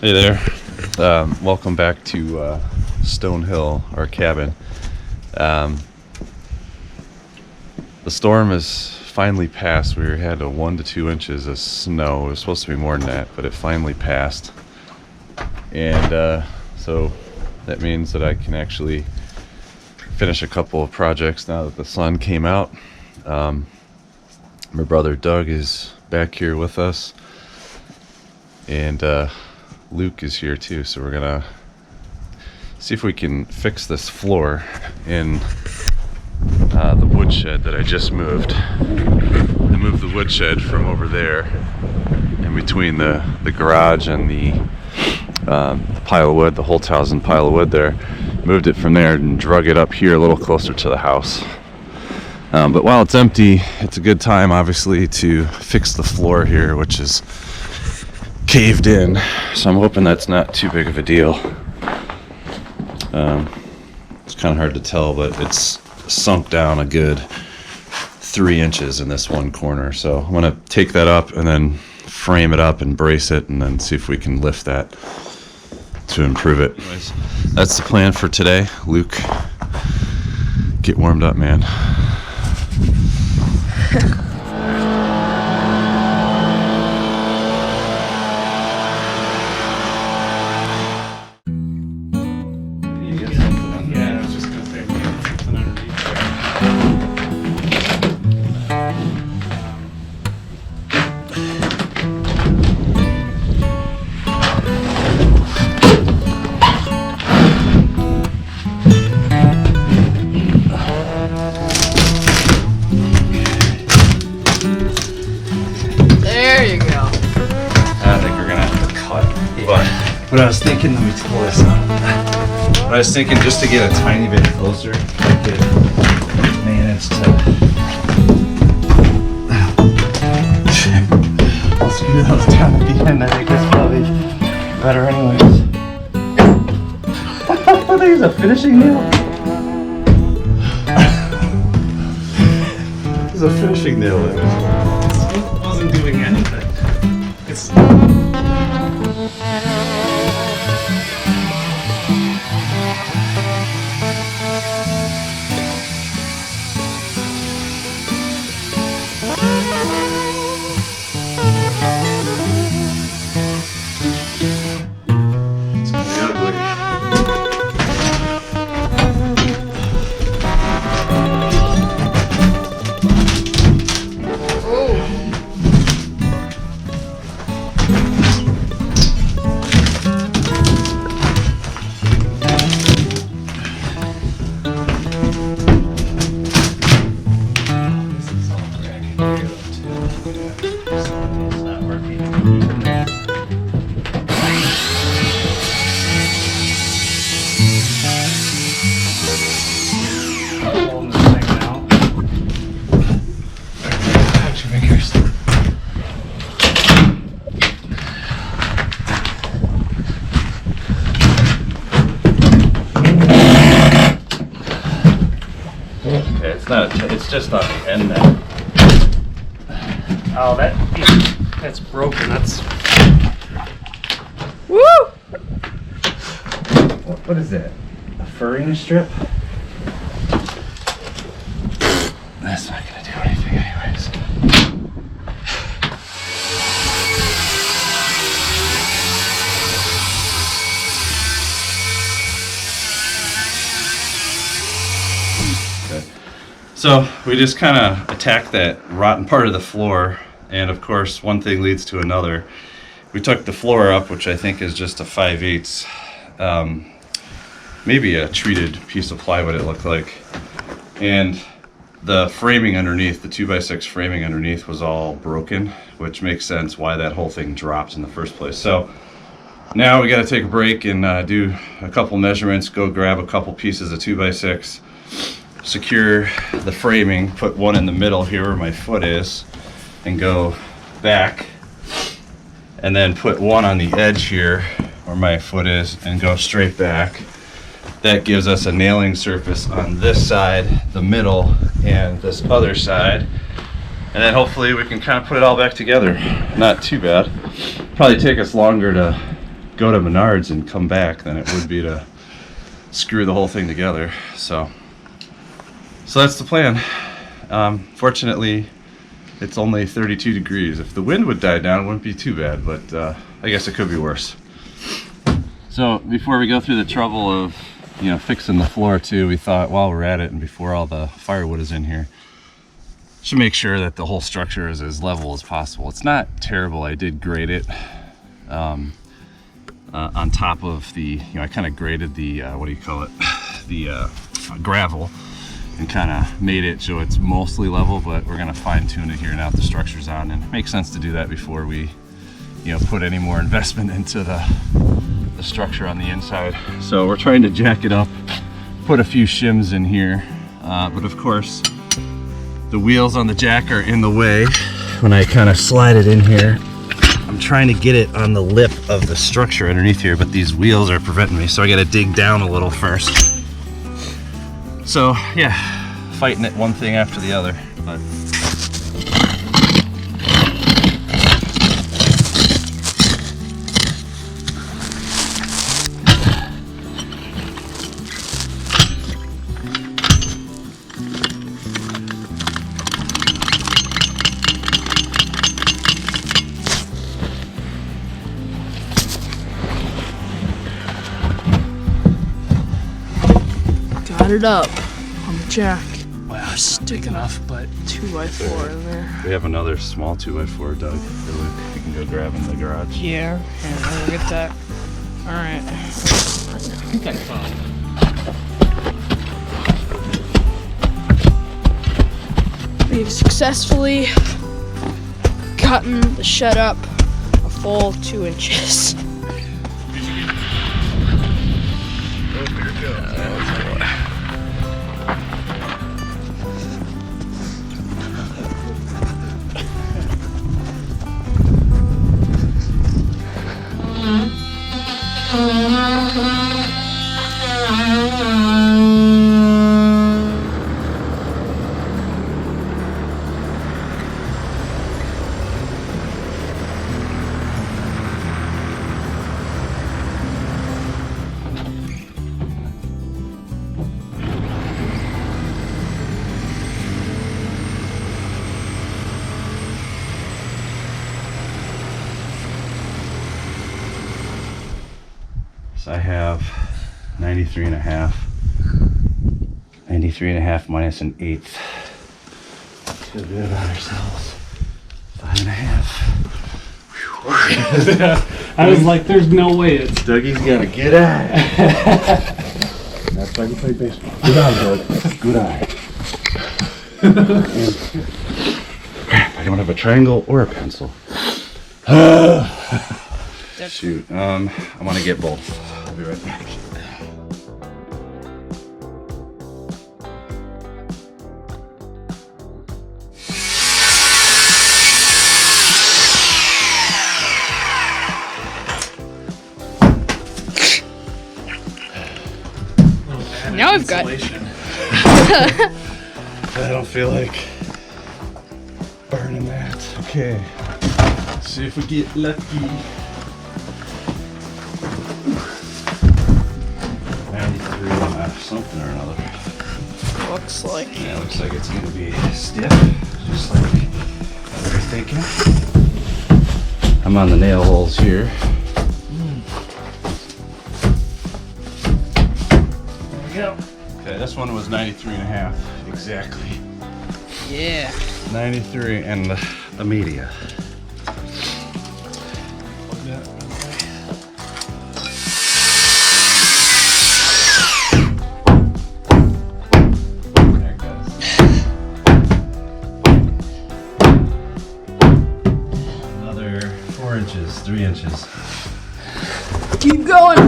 Hey there. Welcome back to Stone Hill, our cabin. The storm has finally passed. We had a 1 to 2 inches of snow. It was supposed to be more than that, but it finally passed. And so that means that I can actually finish a couple of projects now that the sun came out. My brother Doug is back here with us. And Luke is here too, so we're gonna see if we can fix this floor in the woodshed that I just moved. I moved the woodshed from over there in between the garage and the pile of wood, the Holthausen pile of wood there. Moved it from there and drug it up here a little closer to the house. But while it's empty, it's a good time obviously to fix the floor here, which is caved in, so I'm hoping that's not too big of a deal. It's kind of hard to tell, but it's sunk down a good 3 inches in this one corner, so I'm gonna take that up and then frame it up and brace it and then see if we can lift that to improve it. Anyways, that's the plan for today. Luke, get warmed up, man. But I was thinking, let me pull this up. But I was thinking just to get a tiny bit closer, I could manage to. I'll screw those down at the end. I think that's probably better, anyways. Are they use a finishing nail? There's a finishing nail in it. It wasn't doing anything. It's. It's just on the end there. Oh, that's broken. That's. Woo! What is that? A furring strip? That's not gonna do anything, anyways. So we just kind of attacked that rotten part of the floor, and of course one thing leads to another. We took the floor up, which I think is just a 5/8, maybe a treated piece of plywood it looked like, and the framing underneath, the 2x6 framing underneath was all broken, which makes sense why that whole thing dropped in the first place. So now we got to take a break and do a couple measurements, go grab a couple pieces of 2x6, secure the framing, put one in the middle here where my foot is, and go back, and then put one on the edge here where my foot is and go straight back. That gives us a nailing surface on this side, the middle, and this other side, and then hopefully we can kind of put it all back together. Not too bad. Probably take us longer to go to Menards and come back than it would be to screw the whole thing together. So that's the plan. Fortunately, it's only 32 degrees. If the wind would die down, it wouldn't be too bad, but I guess it could be worse. So before we go through the trouble of, you know, fixing the floor too, we thought while we're at it and before all the firewood is in here, should make sure that the whole structure is as level as possible. It's not terrible. I did grade it on top of the, you know, I kind of graded the, what do you call it? The gravel, and kind of made it so it's mostly level, but we're gonna fine tune it here now that the structure's on, and it makes sense to do that before we, you know, put any more investment into the structure on the inside. So we're trying to jack it up, put a few shims in here, but of course, the wheels on the jack are in the way. When I kind of slide it in here, I'm trying to get it on the lip of the structure underneath here, but these wheels are preventing me, so I gotta dig down a little first. So yeah, fighting it one thing after the other, but got it up on the jack. wow, it's not big enough, but 2x4 in there. we have another small 2x4, Doug. You can go grab in the garage. Yeah, here, I'll get that. Alright. I think I found it. We've successfully gotten the shed up a full 2 inches. So I have 93 and a half. 93 and a half minus an eighth. Feel good about ourselves. 5 and a half. I was like, there's no way it's. Dougie's gotta get at it. That's why you play baseball. Good eye, Doug. Good eye. Crap, I don't have a triangle or a pencil. Shoot, I want to get both. I'll be right back. Now I've got. I don't feel like burning that. Okay, let's see if we get lucky. 93 something or another. Looks like. Yeah, looks like it's gonna be stiff, just like we were thinking. I'm on the nail holes here. There we go. Okay, this one was 93 and a half, exactly. Yeah. 93 and a media. There it goes. Another 4 inches, 3 inches. Keep going.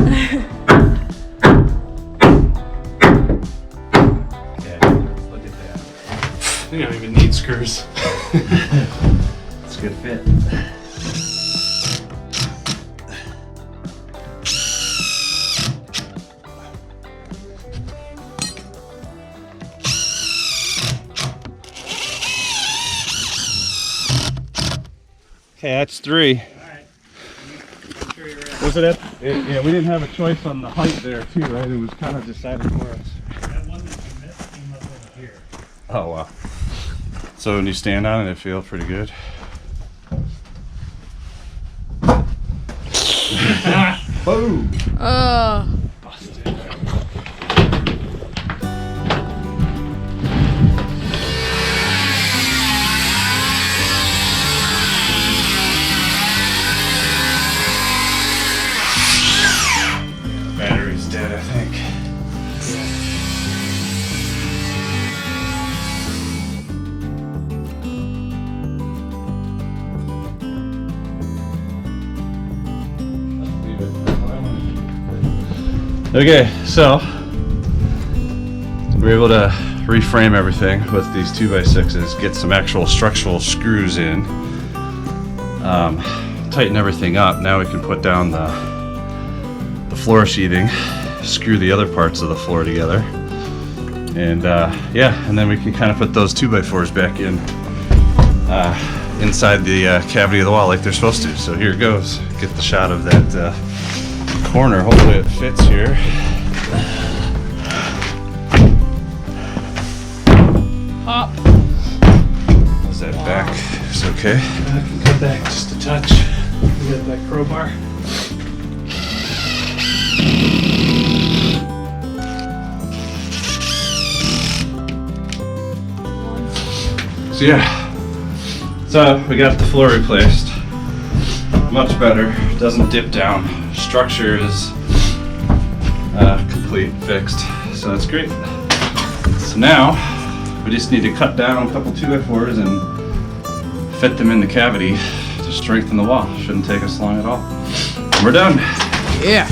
Okay, look at that. You don't even need screws. It's a good fit. Okay, that's 3. Alright. Sure you're ready. Was it at? Yeah, we didn't have a choice on the height there too, right? It was kind of decided for us. That one that you missed came up over here. Oh wow. So when you stand on it, it feels pretty good. Boom! Busted. Battery's dead, I think. Okay, so we're able to reframe everything with these 2x6s, get some actual structural screws in, tighten everything up. Now we can put down the floor sheathing, screw the other parts of the floor together, and yeah, and then we can kind of put those 2x4s back in inside the cavity of the wall like they're supposed to. So here it goes. Get the shot of that corner. Hopefully it fits here. Hop. Is that back? It's okay. I can cut back just a touch. We got that crowbar. So yeah, so we got the floor replaced. Much better. Doesn't dip down. Structure is complete, fixed. So that's great. So now we just need to cut down a couple 2x4s and fit them in the cavity to strengthen the wall. Shouldn't take us long at all. And we're done. Yeah.